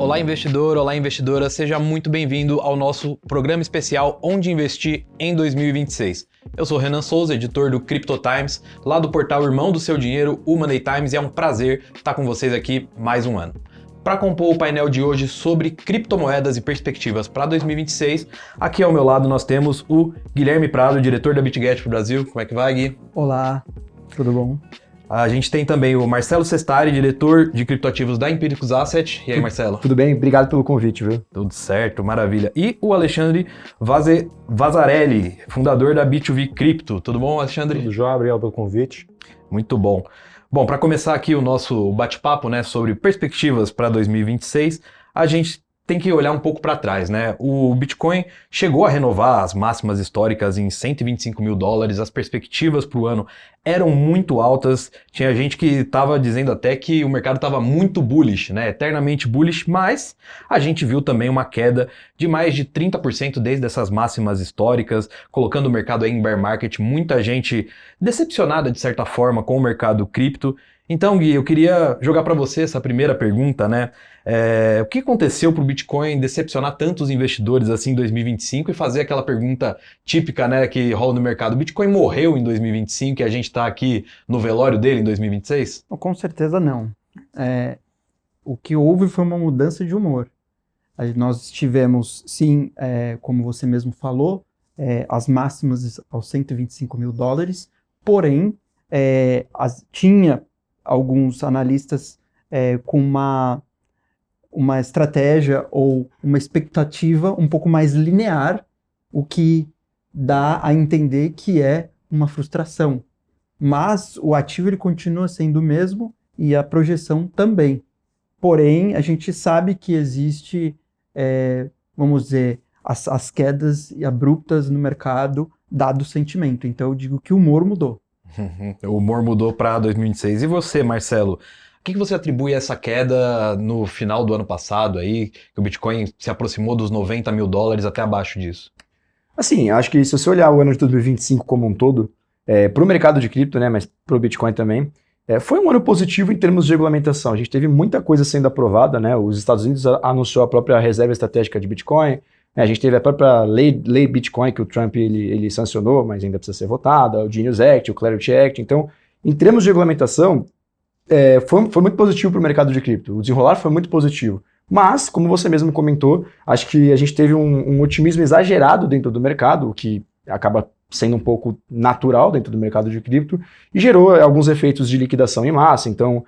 Olá investidor, olá investidora, seja muito bem-vindo ao nosso programa especial Onde Investir em 2026. Eu sou Renan Souza, editor do Crypto Times, lá do portal irmão do seu dinheiro, o Money Times, e é um prazer estar com vocês aqui mais um ano. Para compor o painel de hoje sobre criptomoedas e perspectivas para 2026, aqui ao meu lado nós temos o Guilherme Prado, diretor da BitGet para o Brasil. Como é que vai, Gui? Olá, tudo bom? A gente tem também o Marcelo Sestari, diretor de criptoativos da Empíricos Asset. E aí, Marcelo? Tudo bem? Obrigado pelo convite, viu? Tudo certo, maravilha. E o Alexandre Vazarelli, fundador da B2V Crypto. Tudo bom, Alexandre? Tudo jóia, obrigado pelo convite. Muito bom. Bom, para começar aqui o nosso bate-papo, né, sobre perspectivas para 2026, a gente tem que olhar um pouco para trás, né? O Bitcoin chegou a renovar as máximas históricas em 125 mil dólares, as perspectivas para o ano eram muito altas, tinha gente que estava dizendo até que o mercado estava muito bullish, né? Eternamente bullish, mas a gente viu também uma queda de mais de 30% desde essas máximas históricas, colocando o mercado aí em bear market, muita gente decepcionada de certa forma com o mercado cripto. Então, Gui, eu queria jogar para você essa primeira pergunta, né? O que aconteceu para o Bitcoin decepcionar tantos investidores assim em 2025 e fazer aquela pergunta típica, né, que rola no mercado? O Bitcoin morreu em 2025 e a gente está aqui no velório dele em 2026? Com certeza não. O que houve foi uma mudança de humor. Nós tivemos, sim, como você mesmo falou, as máximas aos 125 mil dólares, porém, tinha alguns analistas com uma estratégia ou uma expectativa um pouco mais linear, o que dá a entender que é uma frustração. Mas o ativo ele continua sendo o mesmo e a projeção também. Porém, a gente sabe que existe, vamos dizer, as quedas abruptas no mercado, dado o sentimento. Então eu digo que o humor mudou. O humor mudou para 2026. E você, Marcelo? O que você atribui a essa queda no final do ano passado aí, que o Bitcoin se aproximou dos 90 mil dólares até abaixo disso? Assim, acho que se você olhar o ano de 2025 como um todo, para o mercado de cripto, né, mas para o Bitcoin também, foi um ano positivo em termos de regulamentação. A gente teve muita coisa sendo aprovada, né? Os Estados Unidos anunciou a própria reserva estratégica de Bitcoin, né? A gente teve a própria lei Bitcoin que o Trump ele sancionou, mas ainda precisa ser votada, o Genius Act, o Clarity Act. Então, em termos de regulamentação, foi muito positivo para o mercado de cripto. O desenrolar foi muito positivo. Mas, como você mesmo comentou, acho que a gente teve um otimismo exagerado dentro do mercado, o que acaba sendo um pouco natural dentro do mercado de cripto, e gerou alguns efeitos de liquidação em massa. Então,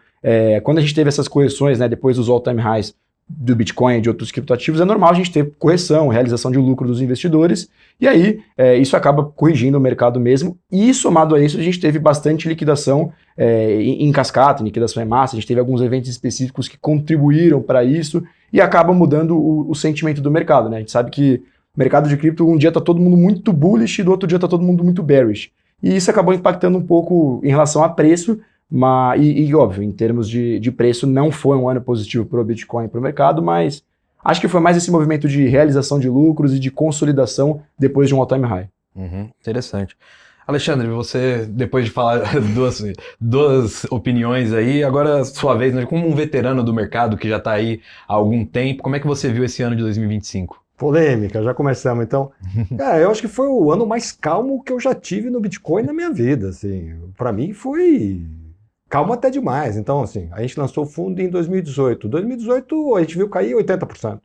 quando a gente teve essas correções, né, depois dos all-time highs do Bitcoin e de outros criptoativos, é normal a gente ter correção, realização de lucro dos investidores, e aí isso acaba corrigindo o mercado mesmo, e somado a isso a gente teve bastante liquidação em cascata, liquidação em massa, a gente teve alguns eventos específicos que contribuíram para isso, e acaba mudando o sentimento do mercado, né? A gente sabe que o mercado de cripto, um dia está todo mundo muito bullish e do outro dia está todo mundo muito bearish, e isso acabou impactando um pouco em relação a preço, e óbvio, em termos de preço, não foi um ano positivo para o Bitcoin e para o mercado, mas acho que foi mais esse movimento de realização de lucros e de consolidação depois de um all-time high. Interessante. Alexandre, você, depois de falar duas opiniões aí, agora sua vez, né, como um veterano do mercado que já está aí há algum tempo, como é que você viu esse ano de 2025? Polêmica, já começamos. Então, cara, eu acho que foi o ano mais calmo que eu já tive no Bitcoin na minha vida, assim. Para mim foi calmo até demais. Então, assim, a gente lançou o fundo em 2018. 2018 a gente viu cair 80%.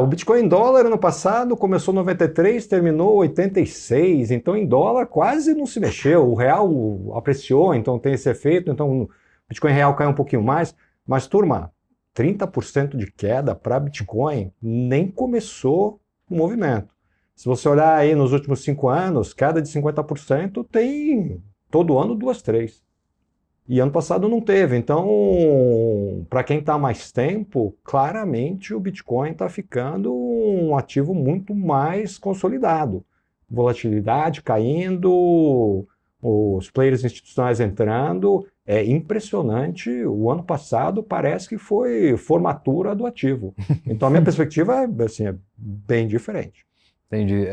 O Bitcoin em dólar ano passado começou 93, terminou 86. Então, em dólar quase não se mexeu. O real apreciou, então tem esse efeito. Então, o Bitcoin real caiu um pouquinho mais. Mas, turma, 30% de queda para Bitcoin nem começou o movimento. Se você olhar aí nos últimos 5 anos, queda de 50% tem todo ano 2, 3. E ano passado não teve. Então, para quem está há mais tempo, claramente o Bitcoin está ficando um ativo muito mais consolidado. Volatilidade caindo, os players institucionais entrando. É impressionante, o ano passado parece que foi formatura do ativo. Então a minha perspectiva assim, é bem diferente. Entendi.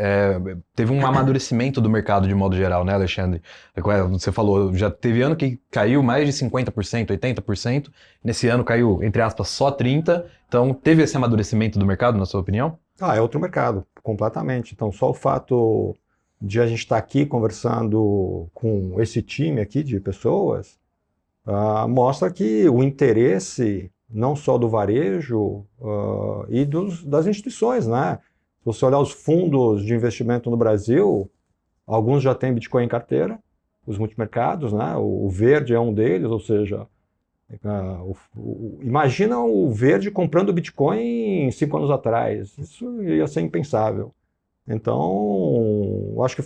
Teve um amadurecimento do mercado de modo geral, né, Alexandre? Você falou, já teve ano que caiu mais de 50%, 80%. Nesse ano caiu, entre aspas, só 30%. Então, teve esse amadurecimento do mercado, na sua opinião? É outro mercado, completamente. Então, só o fato de a gente estar aqui conversando com esse time aqui de pessoas, mostra que o interesse não só do varejo e das instituições, né? Se você olhar os fundos de investimento no Brasil, alguns já têm Bitcoin em carteira, os multimercados, né? O Verde é um deles, ou seja, imagina o Verde comprando Bitcoin 5 anos atrás. Isso ia ser impensável. Então, eu acho que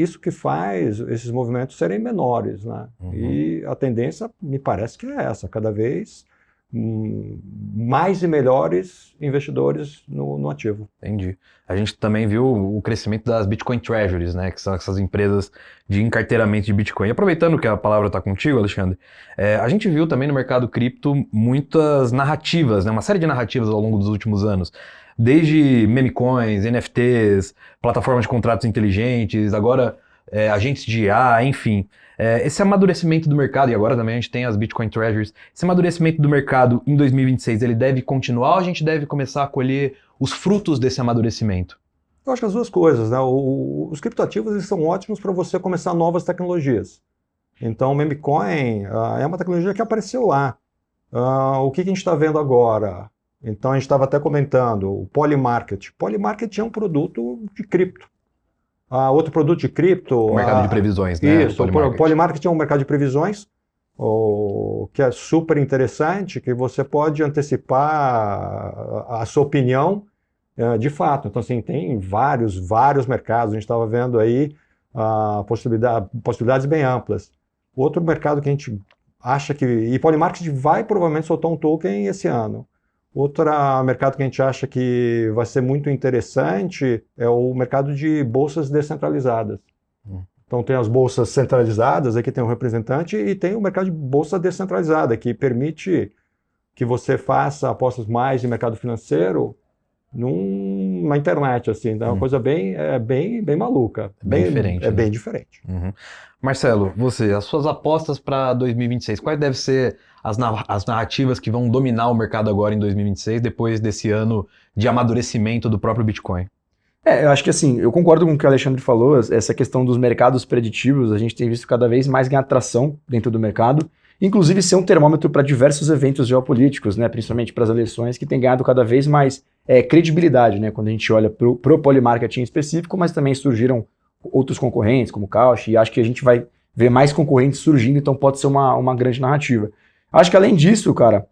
isso que faz esses movimentos serem menores, né? Uhum. E a tendência, me parece que é essa, cada vez mais e melhores investidores no ativo. Entendi. A gente também viu o crescimento das Bitcoin Treasuries, né, que são essas empresas de encarteiramento de Bitcoin. E aproveitando que a palavra está contigo, Alexandre, a gente viu também no mercado cripto muitas narrativas, né, uma série de narrativas ao longo dos últimos anos. Desde meme coins, NFTs, plataformas de contratos inteligentes, agora agentes de IA, enfim. Esse amadurecimento do mercado, e agora também a gente tem as Bitcoin Treasuries, esse amadurecimento do mercado em 2026, ele deve continuar ou a gente deve começar a colher os frutos desse amadurecimento? Eu acho que as duas coisas, né? Os criptoativos eles são ótimos para você começar novas tecnologias. Então, o memecoin é uma tecnologia que apareceu lá. O que a gente está vendo agora? Então, a gente estava até comentando o Polymarket. Polymarket é um produto de cripto. Outro produto de cripto... O mercado de previsões, né? Isso, o Polymarket é um mercado de previsões, que é super interessante, que você pode antecipar a sua opinião de fato. Então, assim, tem vários mercados. A gente estava vendo aí possibilidades bem amplas. Outro mercado que a gente acha que... E Polymarket vai provavelmente soltar um token esse ano. Outro mercado que a gente acha que vai ser muito interessante é o mercado de bolsas descentralizadas. Então tem as bolsas centralizadas, aqui tem um representante, e tem o mercado de bolsa descentralizada, que permite que você faça apostas mais em mercado financeiro na internet, assim. Então é uma coisa bem maluca. Bem diferente. Bem diferente. Uhum. Marcelo, as suas apostas para 2026, quais devem ser as narrativas que vão dominar o mercado agora em 2026, depois desse ano de amadurecimento do próprio Bitcoin? Eu acho que assim, eu concordo com o que o Alexandre falou, essa questão dos mercados preditivos, a gente tem visto cada vez mais ganhar atração dentro do mercado, inclusive ser um termômetro para diversos eventos geopolíticos, né, principalmente para as eleições, que tem ganhado cada vez mais credibilidade, né, quando a gente olha para o Polymarket em específico, mas também surgiram outros concorrentes, como o Cauchy, e acho que a gente vai ver mais concorrentes surgindo, então pode ser uma grande narrativa. Acho que além disso, cara,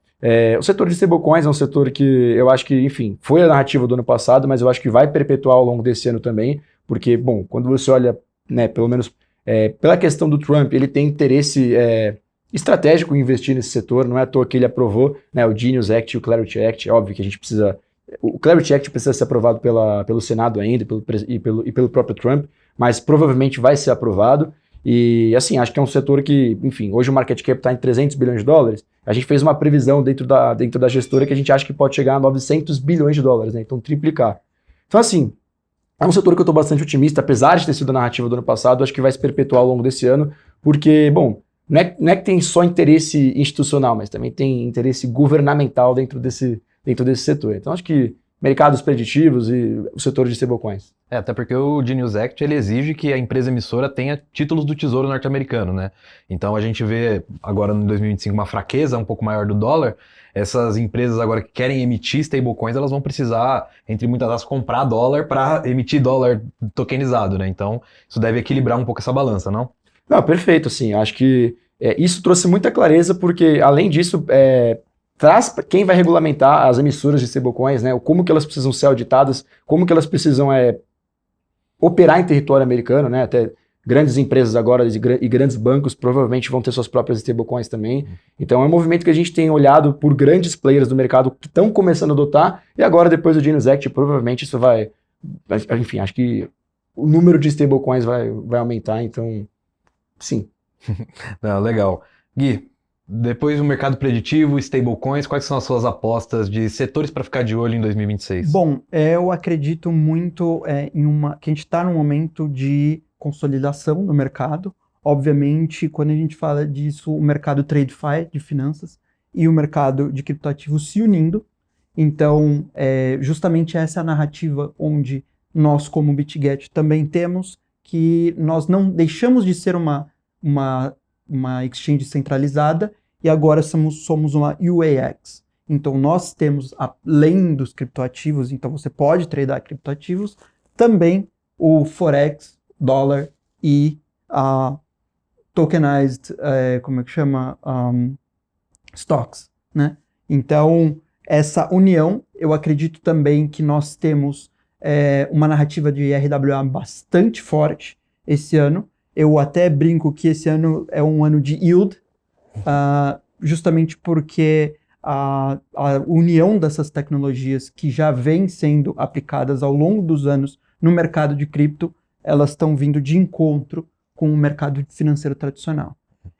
o setor de stablecoins é um setor que eu acho que, enfim, foi a narrativa do ano passado, mas eu acho que vai perpetuar ao longo desse ano também, porque, bom, quando você olha, né, pelo menos pela questão do Trump, ele tem interesse estratégico em investir nesse setor, não é à toa que ele aprovou, né, o Genius Act e o Clarity Act, óbvio que a gente precisa... O Clarity Act precisa ser aprovado pelo Senado ainda e pelo próprio Trump, mas provavelmente vai ser aprovado. E assim, acho que é um setor que, enfim, hoje o market cap está em 300 bilhões de dólares. A gente fez uma previsão dentro da gestora que a gente acha que pode chegar a 900 bilhões de dólares, né? Então triplicar. Então assim, é um setor que eu estou bastante otimista, apesar de ter sido a narrativa do ano passado, acho que vai se perpetuar ao longo desse ano, porque, bom, não é que tem só interesse institucional, mas também tem interesse governamental dentro desse setor. Então acho que mercados preditivos e o setor de stablecoins. Até porque o Genius Act ele exige que a empresa emissora tenha títulos do Tesouro norte-americano, né? Então a gente vê agora em 2025 uma fraqueza um pouco maior do dólar. Essas empresas agora que querem emitir stablecoins, elas vão precisar, entre muitas aspas, comprar dólar para emitir dólar tokenizado, né? Então isso deve equilibrar um pouco essa balança, não? Não, perfeito, sim. Acho que isso trouxe muita clareza porque, além disso, traz quem vai regulamentar as emissoras de stablecoins, né? Como que elas precisam ser auditadas, como que elas precisam operar em território americano, né? Até grandes empresas agora e grandes bancos provavelmente vão ter suas próprias stablecoins também. Então é um movimento que a gente tem olhado por grandes players do mercado que estão começando a adotar, e agora depois do Genius Act provavelmente isso vai... Enfim, acho que o número de stablecoins vai aumentar, então sim. Não, legal. Gui, Depois o mercado preditivo, stablecoins, quais são as suas apostas de setores para ficar de olho em 2026? Bom, eu acredito muito que a gente está num momento de consolidação no mercado. Obviamente, quando a gente fala disso, o mercado TradeFi de finanças e o mercado de criptoativos se unindo. Então, justamente essa é a narrativa onde nós, como BitGet, também temos que nós não deixamos de ser uma exchange centralizada e agora somos uma UAX. Então, nós temos, além dos criptoativos, então você pode tradear criptoativos, também o Forex, dólar e a tokenized, como é que chama? Stocks, né? Então, essa união, eu acredito também que nós temos uma narrativa de RWA bastante forte esse ano. Eu até brinco que esse ano é um ano de yield, justamente porque a união dessas tecnologias que já vêm sendo aplicadas ao longo dos anos no mercado de cripto, elas estão vindo de encontro com o mercado financeiro tradicional.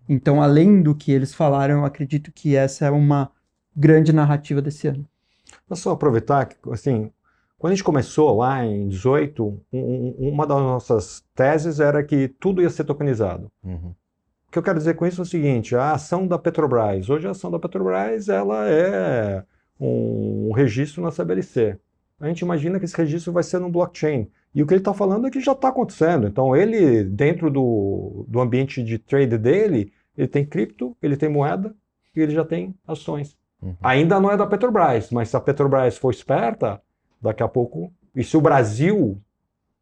Então, além do que eles falaram, eu acredito que essa é uma grande narrativa desse ano. Vou só aproveitar que, assim, quando a gente começou lá em 18, uma das nossas teses era que tudo ia ser tokenizado. Uhum. O que eu quero dizer com isso é o seguinte, a ação da Petrobras, hoje a ação da Petrobras ela é um registro na CBLC. A gente imagina que esse registro vai ser no blockchain. E o que ele está falando é que já está acontecendo. Então ele, dentro do ambiente de trade dele, ele tem cripto, ele tem moeda e ele já tem ações. Uhum. Ainda não é da Petrobras, mas se a Petrobras for esperta, daqui a pouco, e se o Brasil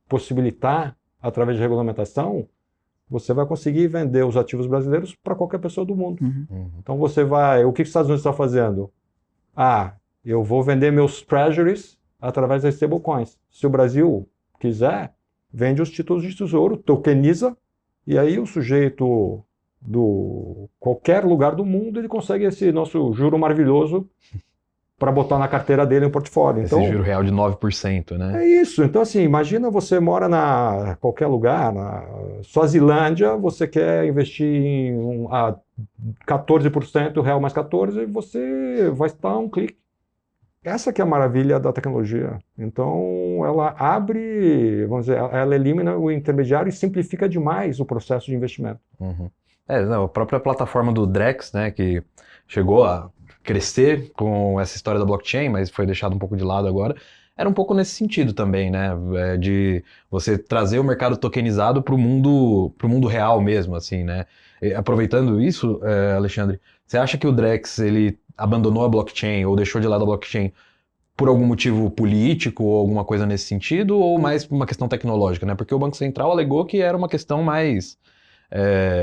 possibilitar, através de regulamentação, você vai conseguir vender os ativos brasileiros para qualquer pessoa do mundo. Uhum. Então você vai... O que os Estados Unidos está fazendo? Eu vou vender meus treasuries através das stablecoins. Se o Brasil quiser, vende os títulos de tesouro, tokeniza, e aí o sujeito do qualquer lugar do mundo, ele consegue esse nosso juro maravilhoso para botar na carteira dele um portfólio. Esse Então, juro real de 9%, né? é isso. Então, assim, imagina você mora na qualquer lugar, na Suazilândia, você quer investir em 14%, real mais 14%, você vai estar a um clique. Essa que é a maravilha da tecnologia. Então, ela abre, vamos dizer, ela elimina o intermediário e simplifica demais o processo de investimento. Uhum. Não, a própria plataforma do Drex, né, que chegou a crescer com essa história da blockchain, mas foi deixado um pouco de lado agora, era um pouco nesse sentido também, né, de você trazer o mercado tokenizado para o mundo real mesmo, assim, né. E, aproveitando isso, Alexandre, você acha que o Drex, ele abandonou a blockchain ou deixou de lado a blockchain por algum motivo político ou alguma coisa nesse sentido, ou mais uma questão tecnológica, né, porque o Banco Central alegou que era uma questão mais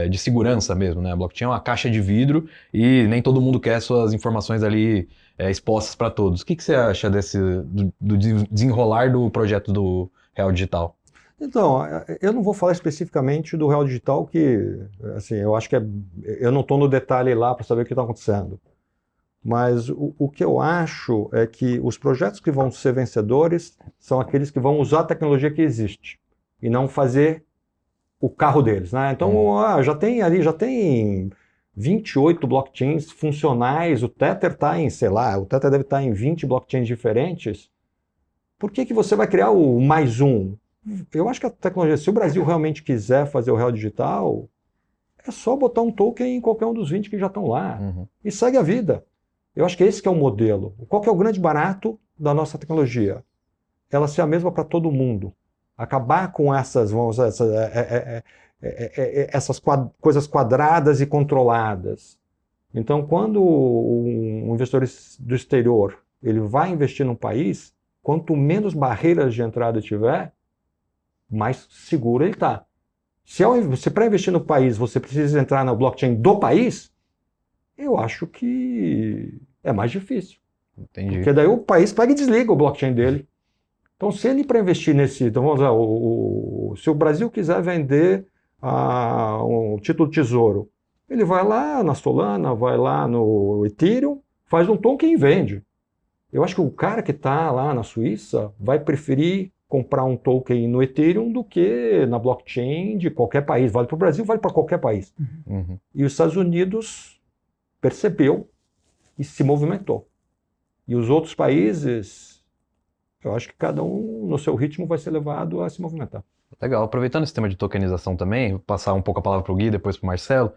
de segurança mesmo, né? A blockchain é uma caixa de vidro e nem todo mundo quer suas informações ali expostas para todos. O que você acha do desenrolar do projeto do Real Digital? Então, eu não vou falar especificamente do Real Digital, que, assim, eu acho que eu não estou no detalhe lá para saber o que está acontecendo. Mas o que eu acho é que os projetos que vão ser vencedores são aqueles que vão usar a tecnologia que existe e não fazer o carro deles, né? Então, já tem 28 blockchains funcionais, o Tether está em, sei lá, o Tether deve estar em 20 blockchains diferentes. Por que você vai criar o mais um? Eu acho que a tecnologia, se o Brasil realmente quiser fazer o Real Digital, é só botar um token em qualquer um dos 20 que já estão lá e segue a vida. Eu acho que esse que é o modelo. Qual que é o grande barato da nossa tecnologia? Ela ser a mesma para todo mundo. Acabar com essas coisas quadradas e controladas. Então, quando um investidor do exterior ele vai investir num país, quanto menos barreiras de entrada tiver, mais seguro ele está. Se para investir no país você precisa entrar na blockchain do país, eu acho que é mais difícil. Entendi. Porque daí o país pega e desliga o blockchain dele. Então, se ele para investir nesse... Então, vamos lá, se o Brasil quiser vender um título de tesouro, ele vai lá na Solana, vai lá no Ethereum, faz um token e vende. Eu acho que o cara que está lá na Suíça vai preferir comprar um token no Ethereum do que na blockchain de qualquer país. Vale para o Brasil, vale para qualquer país. Uhum. E os Estados Unidos, percebeu e se movimentou. E os outros países, eu acho que cada um no seu ritmo vai ser levado a se movimentar. Legal. Aproveitando esse tema de tokenização também, vou passar um pouco a palavra para o Gui, depois para o Marcelo.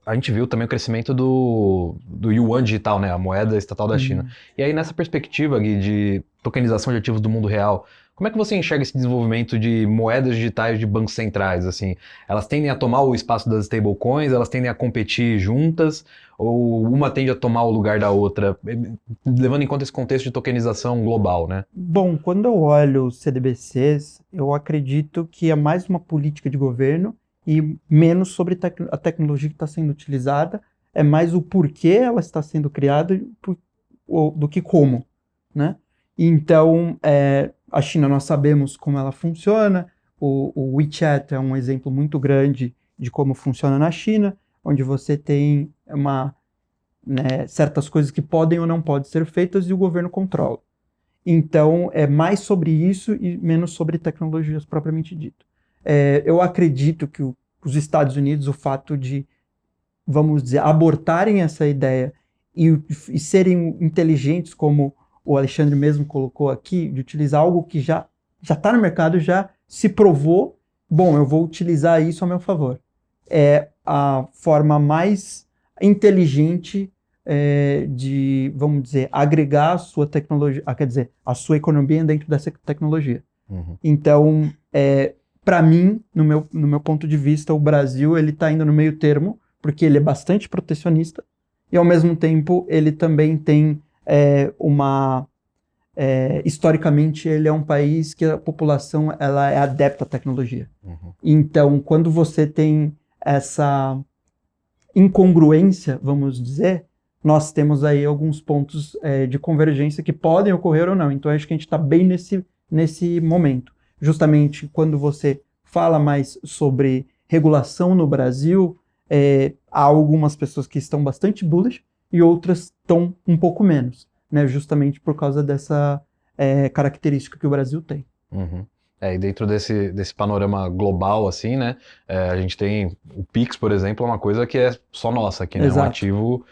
A gente viu também o crescimento do Yuan digital, né, a moeda estatal da China. E aí, nessa perspectiva, Gui, de tokenização de ativos do mundo real, como é que você enxerga esse desenvolvimento de moedas digitais de bancos centrais? Assim, elas tendem a tomar o espaço das stablecoins, elas tendem a competir juntas, ou uma tende a tomar o lugar da outra, levando em conta esse contexto de tokenização global, né? Bom, quando eu olho os CDBCs, eu acredito que é mais uma política de governo e menos sobre a tecnologia que está sendo utilizada, é mais o porquê ela está sendo criada do que como, né? Então, a China, nós sabemos como ela funciona, o WeChat é um exemplo muito grande de como funciona na China, onde você tem certas coisas que podem ou não podem ser feitas e o governo controla. Então, é mais sobre isso e menos sobre tecnologias propriamente dito. Eu acredito que os Estados Unidos, o fato de, vamos dizer, abortarem essa ideia e serem inteligentes, como o Alexandre mesmo colocou aqui, de utilizar algo que já está no mercado, já se provou, bom, eu vou utilizar isso a meu favor. É a forma mais inteligente de, vamos dizer, agregar a sua tecnologia, quer dizer, a sua economia dentro dessa tecnologia. Uhum. Então, para mim, no meu ponto de vista, o Brasil ele está indo no meio termo, porque ele é bastante protecionista, e ao mesmo tempo ele também tem historicamente ele é um país que a população ela é adepta à tecnologia. Uhum. Então, quando você tem essa incongruência, vamos dizer, nós temos aí alguns pontos de convergência que podem ocorrer ou não. Então, acho que a gente está bem nesse momento. Justamente quando você fala mais sobre regulação no Brasil, há algumas pessoas que estão bastante bullish e outras estão um pouco menos, né? Justamente por causa dessa característica que o Brasil tem. Uhum. E dentro desse panorama global, assim, né, a gente tem o Pix, por exemplo, é uma coisa que é só nossa aqui, né? Exato. Um ativo,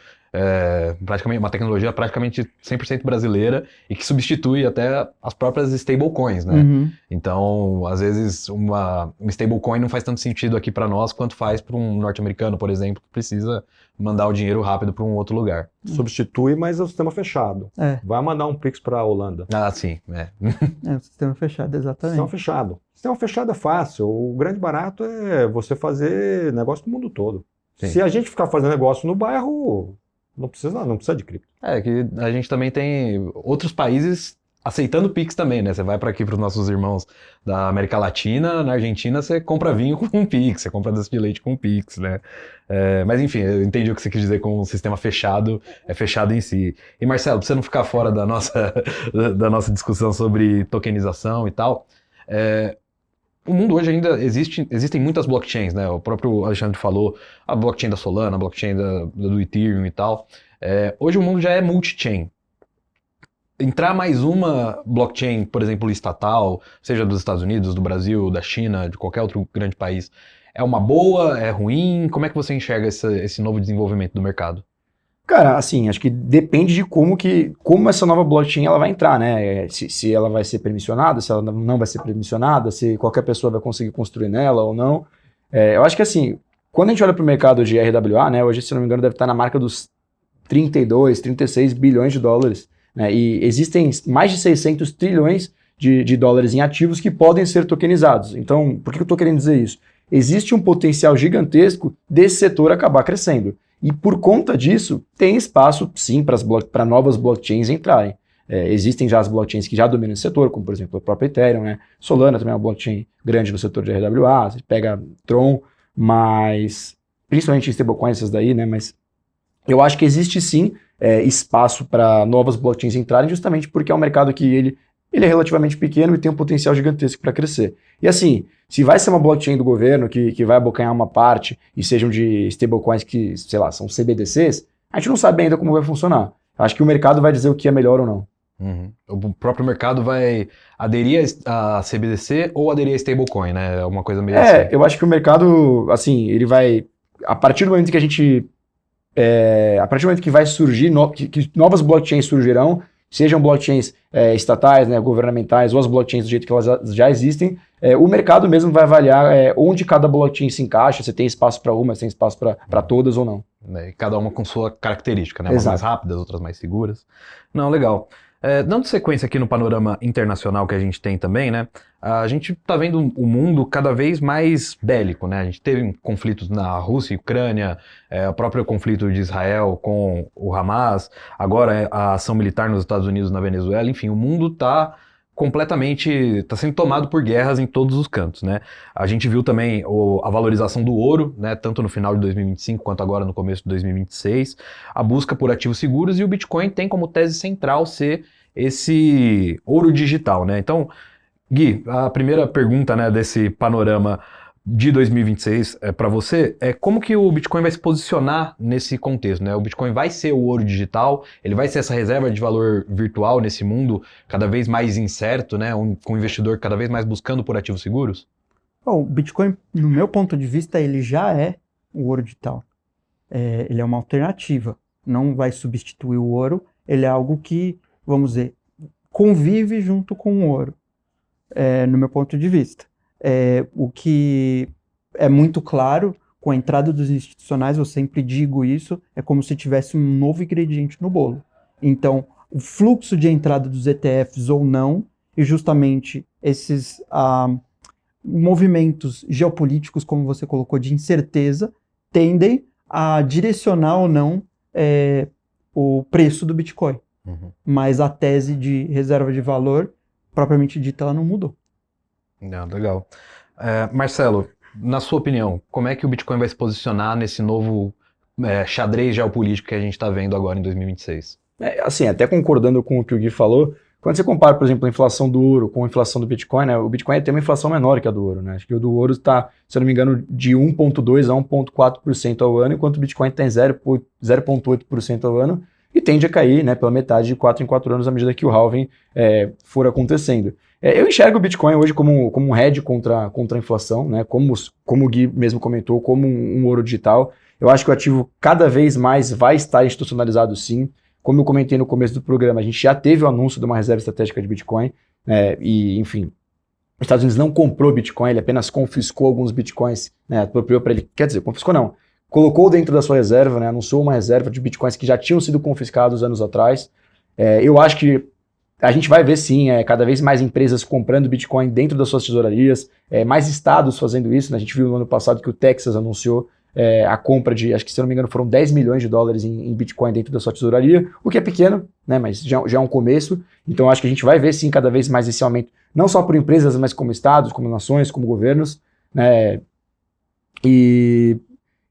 praticamente, uma tecnologia praticamente 100% brasileira e que substitui até as próprias stablecoins, né? Uhum. Então, às vezes, uma stablecoin não faz tanto sentido aqui para nós quanto faz para um norte-americano, por exemplo, que precisa mandar o dinheiro rápido para um outro lugar. Substitui, mas é o sistema fechado. Vai mandar um Pix para a Holanda. Ah, sim. O sistema fechado, exatamente. Sistema fechado. Sistema fechado é fácil. O grande barato é você fazer negócio no mundo todo. Sim. Se a gente ficar fazendo negócio no bairro, não precisa de cripto. Que a gente também tem outros países aceitando Pix também, né? Você vai para aqui para os nossos irmãos da América Latina, na Argentina você compra vinho com Pix, você compra doce de leite com Pix, né? Mas enfim, eu entendi o que você quis dizer com um sistema fechado, é fechado em si. E Marcelo, para você não ficar fora da nossa discussão sobre tokenização e tal, o mundo hoje ainda existem muitas blockchains, né? O próprio Alexandre falou, a blockchain da Solana, a blockchain do Ethereum e tal. Hoje o mundo já é multi-chain. Entrar mais uma blockchain, por exemplo, estatal, seja dos Estados Unidos, do Brasil, da China, de qualquer outro grande país, é uma boa, é ruim? Como é que você enxerga esse novo desenvolvimento do mercado? Cara, assim, acho que depende de como essa nova blockchain ela vai entrar, né? Se ela vai ser permissionada, se ela não vai ser permissionada, se qualquer pessoa vai conseguir construir nela ou não. Eu acho que assim, quando a gente olha para o mercado de RWA, né, hoje, se não me engano, deve estar na marca dos 32, 36 bilhões de dólares, né? E existem mais de 600 trilhões de dólares em ativos que podem ser tokenizados. Então, por que eu estou querendo dizer isso? Existe um potencial gigantesco desse setor acabar crescendo. E por conta disso, tem espaço, sim, para novas blockchains entrarem. Existem já as blockchains que já dominam esse setor, como, por exemplo, a própria Ethereum, né? Solana também é uma blockchain grande no setor de RWA, você pega Tron, mas principalmente em stablecoins essas daí, né? Mas eu acho que existe, sim, espaço para novas blockchains entrarem, justamente porque é um mercado que ele é relativamente pequeno e tem um potencial gigantesco para crescer. E assim, se vai ser uma blockchain do governo que vai abocanhar uma parte e sejam de stablecoins que, sei lá, são CBDCs, a gente não sabe ainda como vai funcionar. Acho que o mercado vai dizer o que é melhor ou não. Uhum. O próprio mercado vai aderir a CBDC ou aderir a stablecoin, né? É uma coisa meio assim. Eu acho que o mercado, assim, ele vai... A partir do momento que a gente a partir do momento que vai surgir, que novas blockchains surgirão, sejam blockchains estatais, né, governamentais, ou as blockchains do jeito que elas já existem, o mercado mesmo vai avaliar onde cada blockchain se encaixa, se tem espaço para uma, se tem espaço para todas ou não. Cada uma com sua característica, né? Umas Exato. mais rápidas, outras mais seguras. Não, legal. Dando sequência aqui no panorama internacional que a gente tem também, né? A gente está vendo um mundo cada vez mais bélico, né? A gente teve conflitos na Rússia e Ucrânia, o próprio conflito de Israel com o Hamas, agora a ação militar nos Estados Unidos na Venezuela, enfim, o mundo está sendo tomado por guerras em todos os cantos, né? A gente viu também a valorização do ouro, né? Tanto no final de 2025 quanto agora no começo de 2026, a busca por ativos seguros, e o Bitcoin tem como tese central ser esse ouro digital, né? Então, Gui, a primeira pergunta, né, desse panorama de 2026 para você é como que o Bitcoin vai se posicionar nesse contexto, né? O Bitcoin vai ser o ouro digital, ele vai ser essa reserva de valor virtual nesse mundo cada vez mais incerto, né? Com o investidor cada vez mais buscando por ativos seguros? Bom, o Bitcoin, no meu ponto de vista, ele já é o ouro digital. Ele é uma alternativa, não vai substituir o ouro, ele é algo que, vamos dizer, convive junto com o ouro, no meu ponto de vista. O que é muito claro, com a entrada dos institucionais, eu sempre digo isso, é como se tivesse um novo ingrediente no bolo. Então, o fluxo de entrada dos ETFs ou não, e justamente esses movimentos geopolíticos, como você colocou, de incerteza, tendem a direcionar ou não o preço do Bitcoin. Uhum. Mas a tese de reserva de valor, propriamente dita, ela não mudou. Legal. Marcelo, na sua opinião, como é que o Bitcoin vai se posicionar nesse novo xadrez geopolítico que a gente está vendo agora em 2026? Assim, até concordando com o que o Gui falou, quando você compara, por exemplo, a inflação do ouro com a inflação do Bitcoin, né, o Bitcoin tem uma inflação menor que a do ouro, né? Acho que o do ouro está, se eu não me engano, de 1,2% a 1,4% ao ano, enquanto o Bitcoin tem 0,8% ao ano e tende a cair, né, pela metade de 4 em 4 anos à medida que o halving for acontecendo. Eu enxergo o Bitcoin hoje como um hedge contra a inflação, né, como o Gui mesmo comentou, como um ouro digital. Eu acho que o ativo cada vez mais vai estar institucionalizado, sim. Como eu comentei no começo do programa, a gente já teve o anúncio de uma reserva estratégica de Bitcoin, e, enfim, os Estados Unidos não comprou Bitcoin, ele apenas confiscou alguns Bitcoins, né, apropriou para ele, quer dizer, confiscou não, colocou dentro da sua reserva, né, anunciou uma reserva de Bitcoins que já tinham sido confiscados anos atrás. Eu acho que a gente vai ver, sim, cada vez mais empresas comprando Bitcoin dentro das suas tesourarias, mais estados fazendo isso, né, a gente viu no ano passado que o Texas anunciou a compra de, acho que se eu não me engano, foram 10 milhões de dólares em Bitcoin dentro da sua tesouraria, o que é pequeno, né, mas já é um começo. Então acho que a gente vai ver sim cada vez mais esse aumento, não só por empresas, mas como estados, como nações, como governos, né, e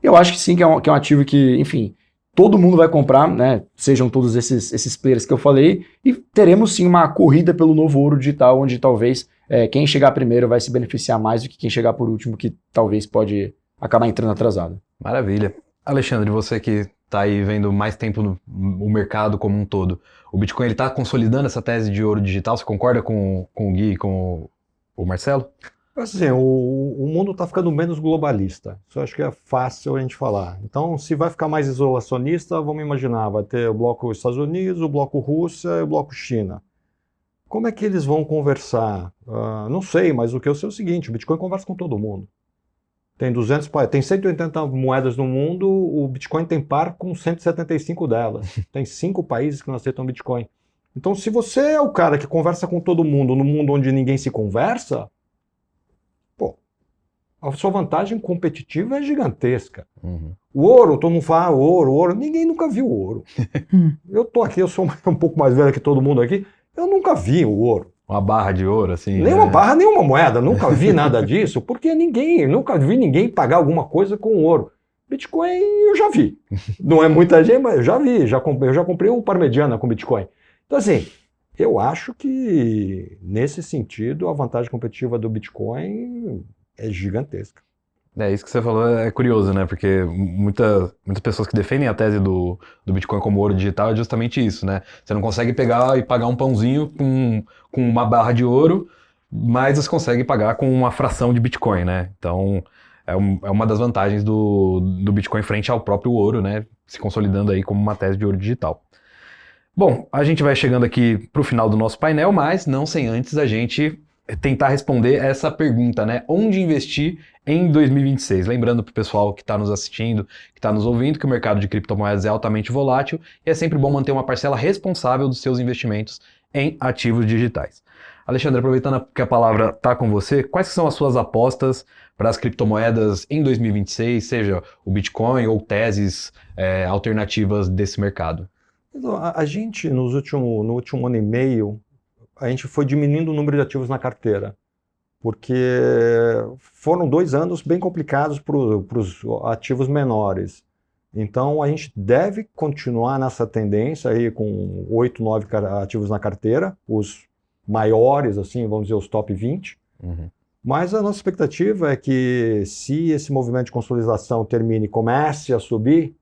eu acho que sim, que é um ativo que, enfim, todo mundo vai comprar, né, sejam todos esses players que eu falei, e teremos sim uma corrida pelo novo ouro digital, onde talvez quem chegar primeiro vai se beneficiar mais do que quem chegar por último, que talvez pode acabar entrando atrasado. Maravilha. Alexandre, você que está aí vendo mais tempo no mercado como um todo, o Bitcoin está consolidando essa tese de ouro digital? Você concorda com o Gui e com o Marcelo? Assim, o mundo está ficando menos globalista. Isso eu acho que é fácil a gente falar. Então, se vai ficar mais isolacionista, vamos imaginar, vai ter o bloco Estados Unidos, o bloco Rússia e o bloco China. Como é que eles vão conversar? Não sei, mas o que eu sei é o seguinte, o Bitcoin conversa com todo mundo. Tem 180 moedas no mundo, o Bitcoin tem par com 175 delas. Tem 5 países que não aceitam Bitcoin. Então, se você é o cara que conversa com todo mundo no mundo onde ninguém se conversa, a sua vantagem competitiva é gigantesca. Uhum. O ouro, todo mundo fala ouro, ninguém nunca viu ouro. Eu tô aqui, eu sou um pouco mais velho que todo mundo aqui, eu nunca vi o ouro. Uma barra de ouro, assim. Nenhuma barra, nenhuma moeda, nunca vi nada disso, porque nunca vi ninguém pagar alguma coisa com ouro. Bitcoin eu já vi. Não é muita gente, mas eu já vi, eu já comprei um Parmegiana com Bitcoin. Então assim, eu acho que nesse sentido a vantagem competitiva do Bitcoin é gigantesca. Isso que você falou é curioso, né? Porque muitas pessoas que defendem a tese do Bitcoin como ouro digital é justamente isso, né? Você não consegue pegar e pagar um pãozinho com uma barra de ouro, mas você consegue pagar com uma fração de Bitcoin, né? Então, é uma das vantagens do Bitcoin frente ao próprio ouro, né? Se consolidando aí como uma tese de ouro digital. Bom, a gente vai chegando aqui para o final do nosso painel, mas não sem antes a gente tentar responder essa pergunta, né? Onde investir em 2026? Lembrando para o pessoal que está nos assistindo, que está nos ouvindo, que o mercado de criptomoedas é altamente volátil e é sempre bom manter uma parcela responsável dos seus investimentos em ativos digitais. Alexandre, aproveitando que a palavra está com você, quais são as suas apostas para as criptomoedas em 2026, seja o Bitcoin ou teses alternativas desse mercado? A gente, no último ano e meio, a gente foi diminuindo o número de ativos na carteira, porque foram 2 anos bem complicados para os ativos menores. Então, a gente deve continuar nessa tendência aí com 8, 9 ativos na carteira, os maiores, assim, vamos dizer, os top 20. Uhum. Mas a nossa expectativa é que se esse movimento de consolidação termine e comece a subir,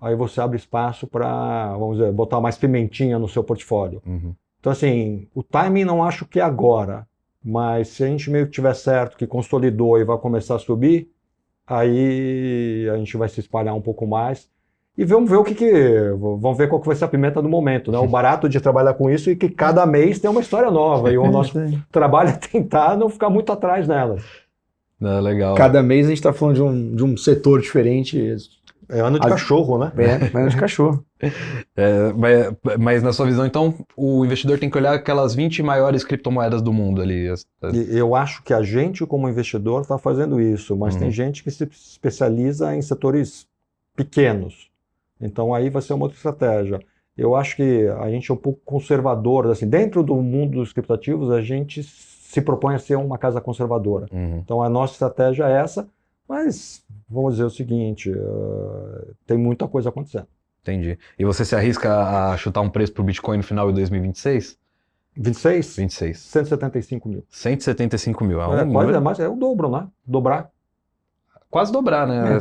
aí você abre espaço para, vamos dizer, botar mais pimentinha no seu portfólio. Uhum. Então, assim, o timing não acho que é agora, mas se a gente meio que tiver certo que consolidou e vai começar a subir, aí a gente vai se espalhar um pouco mais e vamos ver vamos ver qual que vai ser a pimenta do momento, né? O barato de trabalhar com isso é que cada mês tem uma história nova e o nosso trabalho é tentar não ficar muito atrás nelas. Legal. Cada mês a gente está falando de um setor diferente. É ano de cachorro, né? É ano de cachorro. Mas na sua visão, então, o investidor tem que olhar aquelas 20 maiores criptomoedas do mundo ali. E eu acho que a gente, como investidor, está fazendo isso, mas tem gente que se especializa em setores pequenos. Então aí vai ser uma outra estratégia. Eu acho que a gente é um pouco conservador, assim, dentro do mundo dos criptativos, a gente se propõe a ser uma casa conservadora. Então a nossa estratégia é essa, mas vamos dizer o seguinte, tem muita coisa acontecendo. Entendi. E você se arrisca a chutar um preço para o Bitcoin no final de 2026? 26? 26. 175 mil. 175 mil. É o dobro, né? Dobrar. Quase dobrar, né?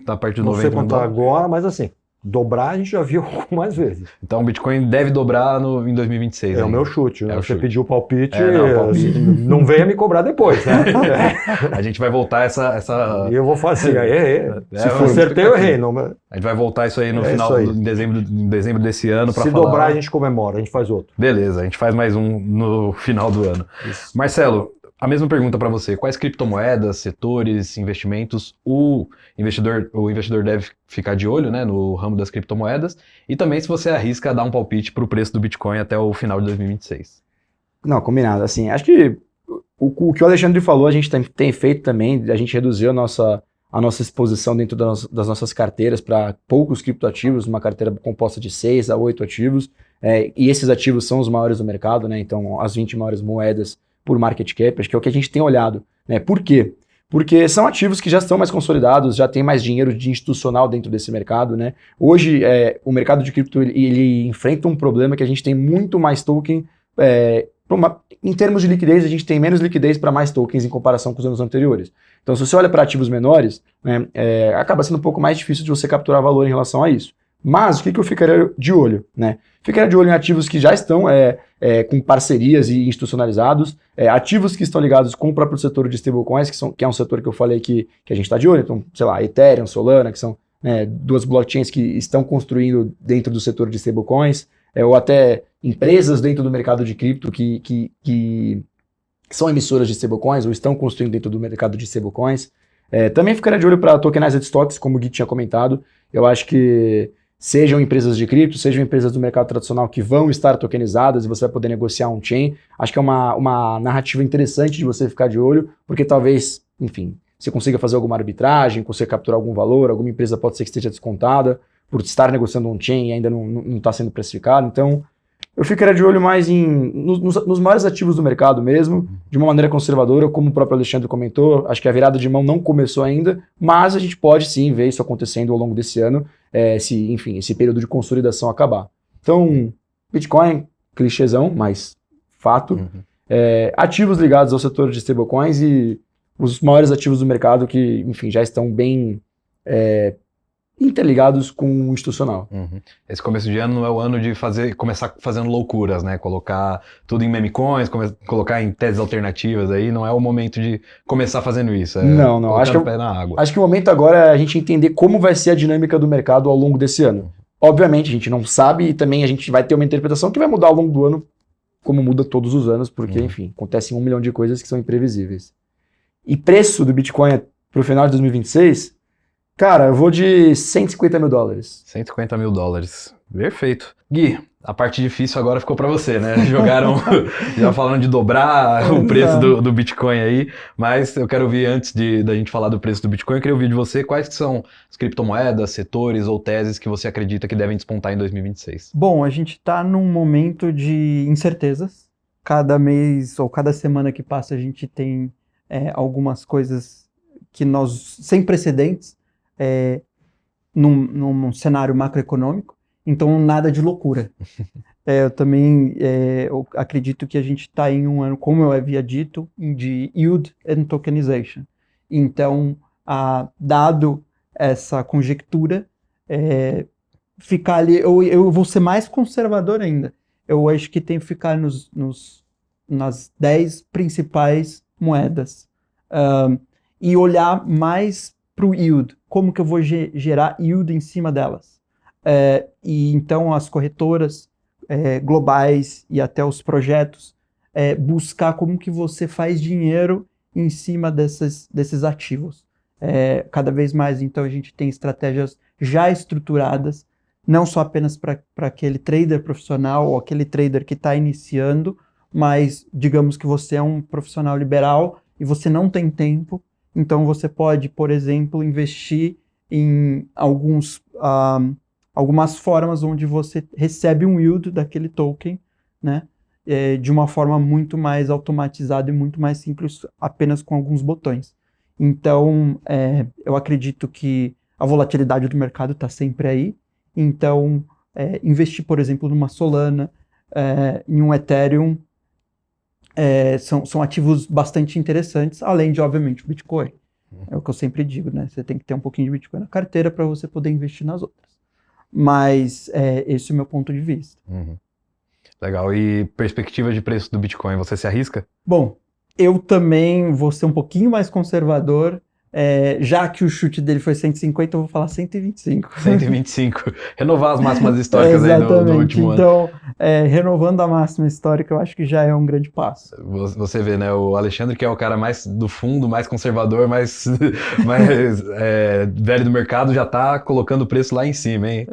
Na parte de 90. Não sei quanto agora, mas assim, dobrar a gente já viu algumas vezes. Então o Bitcoin deve dobrar em 2026. É o meu chute. Né? Você pediu o palpite, não venha me cobrar depois, né? A gente vai voltar essa... E eu vou fazer Se for acertei, eu errei. Não... A gente vai voltar isso aí no final, em dezembro desse ano. Se dobrar, a gente comemora, a gente faz outro. Beleza, a gente faz mais um no final do ano. Isso. Marcelo, a mesma pergunta para você. Quais criptomoedas, setores, investimentos o investidor deve ficar de olho, né, no ramo das criptomoedas? E também se você arrisca dar um palpite para o preço do Bitcoin até o final de 2026. Não, combinado. Assim, acho que o que o Alexandre falou, a gente tem feito também, a gente reduziu a nossa exposição dentro das nossas carteiras para poucos criptoativos, uma carteira composta de 6 a 8 ativos, e esses ativos são os maiores do mercado, né? Então as 20 maiores moedas por market cap, acho que é o que a gente tem olhado, né? Por quê? Porque são ativos que já estão mais consolidados, já tem mais dinheiro de institucional dentro desse mercado, né? Hoje, o mercado de cripto, ele enfrenta um problema que a gente tem muito mais token, em termos de liquidez, a gente tem menos liquidez para mais tokens em comparação com os anos anteriores. Então, se você olha para ativos menores, né, acaba sendo um pouco mais difícil de você capturar valor em relação a isso. Mas o que eu ficaria de olho? Né? Ficaria de olho em ativos que já estão com parcerias e institucionalizados, ativos que estão ligados com o próprio setor de stablecoins, que é um setor que eu falei que a gente está de olho, então, sei lá, Ethereum, Solana, que são duas blockchains que estão construindo dentro do setor de stablecoins, ou até empresas dentro do mercado de cripto que são emissoras de stablecoins ou estão construindo dentro do mercado de stablecoins. Também ficaria de olho para tokenized stocks, como o Gui tinha comentado. Eu acho que sejam empresas de cripto, sejam empresas do mercado tradicional que vão estar tokenizadas e você vai poder negociar on-chain. Acho que é uma narrativa interessante de você ficar de olho, porque talvez, enfim, você consiga fazer alguma arbitragem, consiga capturar algum valor, alguma empresa pode ser que esteja descontada por estar negociando on-chain e ainda não está sendo precificado. Então, eu ficaria de olho mais nos maiores ativos do mercado mesmo, de uma maneira conservadora, como o próprio Alexandre comentou. Acho que a virada de mão não começou ainda, mas a gente pode sim ver isso acontecendo ao longo desse ano, se esse período de consolidação acabar. Então, Bitcoin, clichêzão, mas fato. Ativos ligados ao setor de stablecoins e os maiores ativos do mercado que, enfim, já estão bem interligados com o institucional. Uhum. Esse começo de ano não é o ano de começar fazendo loucuras, né? Colocar tudo em meme coins, colocar em teses alternativas aí, não é o momento de começar fazendo isso. Não. Colocando o pé na água. Acho que o momento agora é a gente entender como vai ser a dinâmica do mercado ao longo desse ano. Obviamente, a gente não sabe e também a gente vai ter uma interpretação que vai mudar ao longo do ano, como muda todos os anos, porque, enfim, acontecem 1 milhão de coisas que são imprevisíveis. E preço do Bitcoin para o final de 2026, cara, eu vou de 150 mil dólares. 150 mil dólares. Perfeito. Gui, a parte difícil agora ficou para você, né? Jogaram, já falando de dobrar o preço do Bitcoin aí, mas eu quero ouvir, antes da gente falar do preço do Bitcoin, eu queria ouvir de você quais que são as criptomoedas, setores ou teses que você acredita que devem despontar em 2026. Bom, a gente está num momento de incertezas. Cada mês ou cada semana que passa a gente tem algumas coisas que sem precedentes, num cenário macroeconômico. Então, nada de loucura. Eu também eu acredito que a gente está em um ano, como eu havia dito, de yield and tokenization. Então, dado essa conjectura, ficar ali, eu vou ser mais conservador ainda. Eu acho que tem que ficar nas 10 principais moedas. E olhar mais para o yield. Como que eu vou gerar yield em cima delas? E então as corretoras globais e até os projetos buscar como que você faz dinheiro em cima desses ativos. Cada vez mais, então, a gente tem estratégias já estruturadas, não só apenas para aquele trader profissional ou aquele trader que está iniciando, mas digamos que você é um profissional liberal e você não tem tempo, então você pode, por exemplo, investir em algumas formas onde você recebe um yield daquele token, né, de uma forma muito mais automatizada e muito mais simples, apenas com alguns botões. Então, eu acredito que a volatilidade do mercado está sempre aí. Então, investir, por exemplo, numa Solana, em um Ethereum, são ativos bastante interessantes, além de, obviamente, o Bitcoin. É o que eu sempre digo, né? Você tem que ter um pouquinho de Bitcoin na carteira para você poder investir nas outras. Mas esse é o meu ponto de vista. Uhum. Legal. E perspectiva de preço do Bitcoin, você se arrisca? Bom, eu também vou ser um pouquinho mais conservador. Já que o chute dele foi 150, eu vou falar 125. 125. Renovar as máximas históricas aí do último ano. Então, renovando a máxima histórica, eu acho que já é um grande passo. Você vê, né? O Alexandre, que é o cara mais do fundo, mais conservador, mais velho do mercado, já tá colocando o preço lá em cima, hein?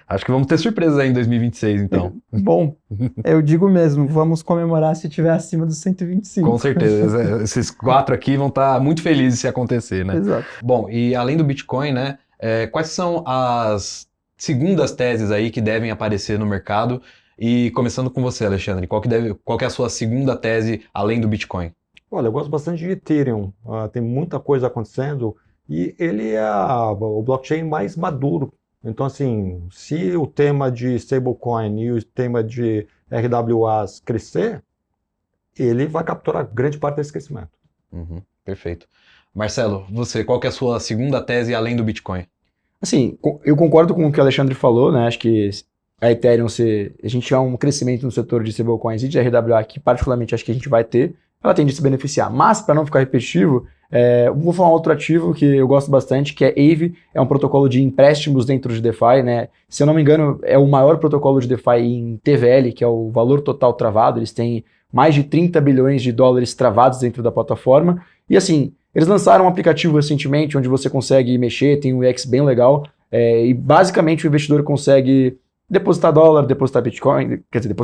Acho que vamos ter surpresas aí em 2026, então. Bom, eu digo mesmo, vamos comemorar se tiver acima dos 125. Com certeza. Esses 4 aqui vão estar muito felizes se acontecer, né? Exato. Bom, e além do Bitcoin, né? Quais são as segundas teses aí que devem aparecer no mercado? E começando com você, Alexandre, qual que é a sua segunda tese além do Bitcoin? Olha, eu gosto bastante de Ethereum. Tem muita coisa acontecendo e ele é o blockchain mais maduro. Então, assim, se o tema de stablecoin e o tema de RWAs crescer, ele vai capturar grande parte desse crescimento. Uhum, perfeito. Marcelo, você, qual que é a sua segunda tese além do Bitcoin? Assim, eu concordo com o que o Alexandre falou, né? Acho que a Ethereum, a gente tiver um crescimento no setor de stablecoins e de RWA, que particularmente acho que a gente vai ter, ela tende a se beneficiar. Mas, para não ficar repetitivo, vou falar um outro ativo que eu gosto bastante, que é Aave, é um protocolo de empréstimos dentro de DeFi, né? Se eu não me engano, é o maior protocolo de DeFi em TVL, que é o valor total travado. Eles têm mais de 30 bilhões de dólares travados dentro da plataforma. E assim, eles lançaram um aplicativo recentemente onde você consegue mexer, tem um UX bem legal, e basicamente o investidor consegue depositar dólar, depositar Bitcoin, quer dizer,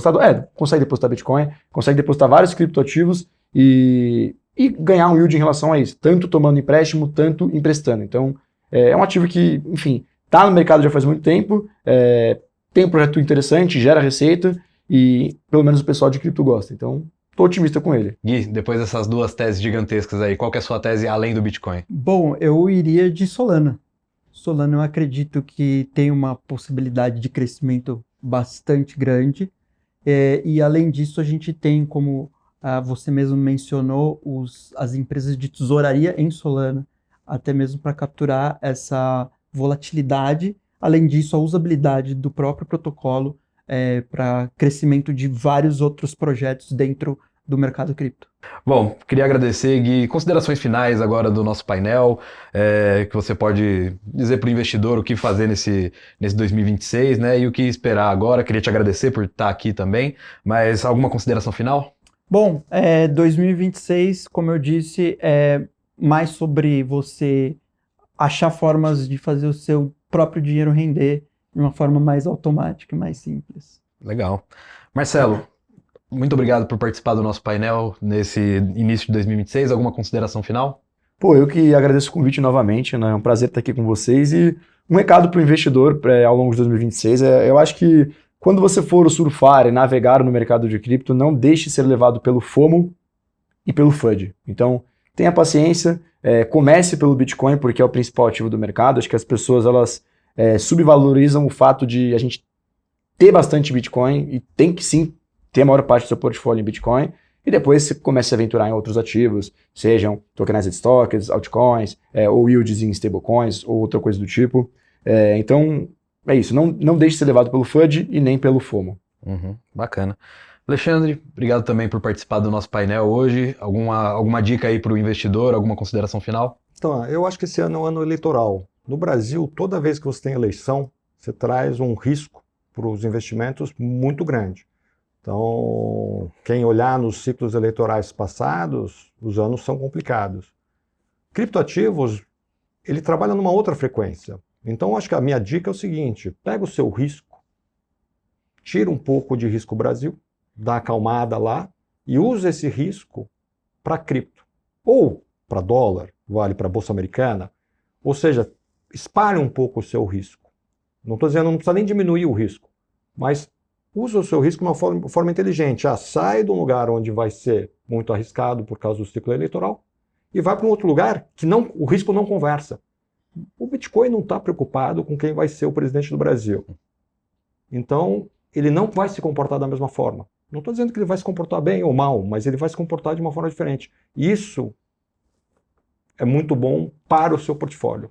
consegue depositar Bitcoin, consegue depositar vários criptoativos e ganhar um yield em relação a isso, tanto tomando empréstimo, tanto emprestando. Então, é um ativo que, enfim, está no mercado já faz muito tempo, tem um projeto interessante, gera receita e pelo menos o pessoal de cripto gosta. Então, estou otimista com ele. Gui, depois dessas duas teses gigantescas aí, qual que é a sua tese além do Bitcoin? Bom, eu iria de Solana. Solana eu acredito que tem uma possibilidade de crescimento bastante grande. E além disso, a gente tem, como você mesmo mencionou, as empresas de tesouraria em Solana, até mesmo para capturar essa volatilidade, além disso, a usabilidade do próprio protocolo para crescimento de vários outros projetos dentro do mercado cripto. Bom, queria agradecer, Gui. Considerações finais agora do nosso painel, que você pode dizer para o investidor o que fazer nesse 2026, né, e o que esperar agora. Queria te agradecer por estar aqui também, mas alguma consideração final? Bom, 2026, como eu disse, é mais sobre você achar formas de fazer o seu próprio dinheiro render de uma forma mais automática e mais simples. Legal. Marcelo, muito obrigado por participar do nosso painel nesse início de 2026. Alguma consideração final? Pô, eu que agradeço o convite novamente, né? É um prazer estar aqui com vocês. E um recado para o investidor ao longo de 2026 eu acho que quando você for surfar e navegar no mercado de cripto, não deixe ser levado pelo FOMO e pelo FUD. Então, tenha paciência, comece pelo Bitcoin, porque é o principal ativo do mercado. Acho que as pessoas elas subvalorizam o fato de a gente ter bastante Bitcoin e tem que sim ter a maior parte do seu portfólio em Bitcoin. E depois você começa a aventurar em outros ativos, sejam tokenized stocks, altcoins, ou yields em stablecoins, ou outra coisa do tipo. Então, é isso. Não deixe ser levado pelo FUD e nem pelo FOMO. Bacana. Alexandre, obrigado também por participar do nosso painel hoje. Alguma dica aí para o investidor, alguma consideração final? Então, eu acho que esse ano é um ano eleitoral. No Brasil, toda vez que você tem eleição, você traz um risco para os investimentos muito grande. Então, quem olhar nos ciclos eleitorais passados, os anos são complicados. Criptoativos, ele trabalha numa outra frequência. Então, acho que a minha dica é o seguinte, pega o seu risco, tira um pouco de risco Brasil, dá uma acalmada lá e usa esse risco para cripto. Ou para dólar, vale para a Bolsa Americana. Ou seja, espalhe um pouco o seu risco. Não estou dizendo, não precisa nem diminuir o risco, mas usa o seu risco de uma forma inteligente. Sai de um lugar onde vai ser muito arriscado por causa do ciclo eleitoral e vai para um outro lugar que o risco não conversa. O Bitcoin não está preocupado com quem vai ser o presidente do Brasil. Então, ele não vai se comportar da mesma forma. Não estou dizendo que ele vai se comportar bem ou mal, mas ele vai se comportar de uma forma diferente. Isso é muito bom para o seu portfólio.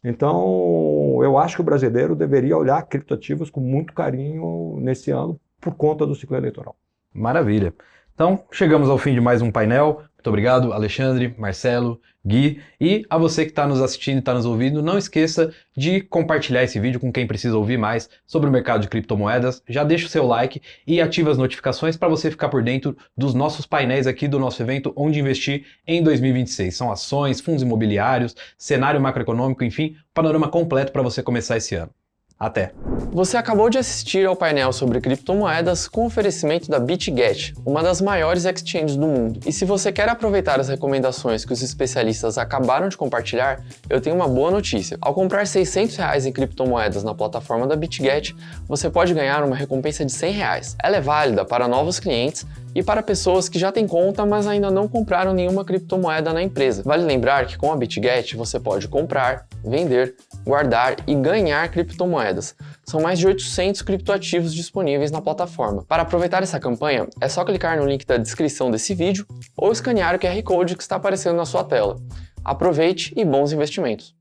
Então, eu acho que o brasileiro deveria olhar criptoativos com muito carinho nesse ano por conta do ciclo eleitoral. Maravilha. Então, chegamos ao fim de mais um painel. Muito obrigado, Alexandre, Marcelo, Gui. E a você que está nos assistindo e está nos ouvindo, não esqueça de compartilhar esse vídeo com quem precisa ouvir mais sobre o mercado de criptomoedas. Já deixa o seu like e ativa as notificações para você ficar por dentro dos nossos painéis aqui do nosso evento Onde Investir em 2026. São ações, fundos imobiliários, cenário macroeconômico, enfim, panorama completo para você começar esse ano. Até! Você acabou de assistir ao painel sobre criptomoedas com oferecimento da BitGet, uma das maiores exchanges do mundo. E se você quer aproveitar as recomendações que os especialistas acabaram de compartilhar, eu tenho uma boa notícia. Ao comprar R$600 em criptomoedas na plataforma da BitGet, você pode ganhar uma recompensa de R$100. Ela é válida para novos clientes e para pessoas que já têm conta, mas ainda não compraram nenhuma criptomoeda na empresa. Vale lembrar que com a BitGet você pode comprar, vender, guardar e ganhar criptomoedas. São mais de 800 criptoativos disponíveis na plataforma. Para aproveitar essa campanha, é só clicar no link da descrição desse vídeo ou escanear o QR Code que está aparecendo na sua tela. Aproveite e bons investimentos!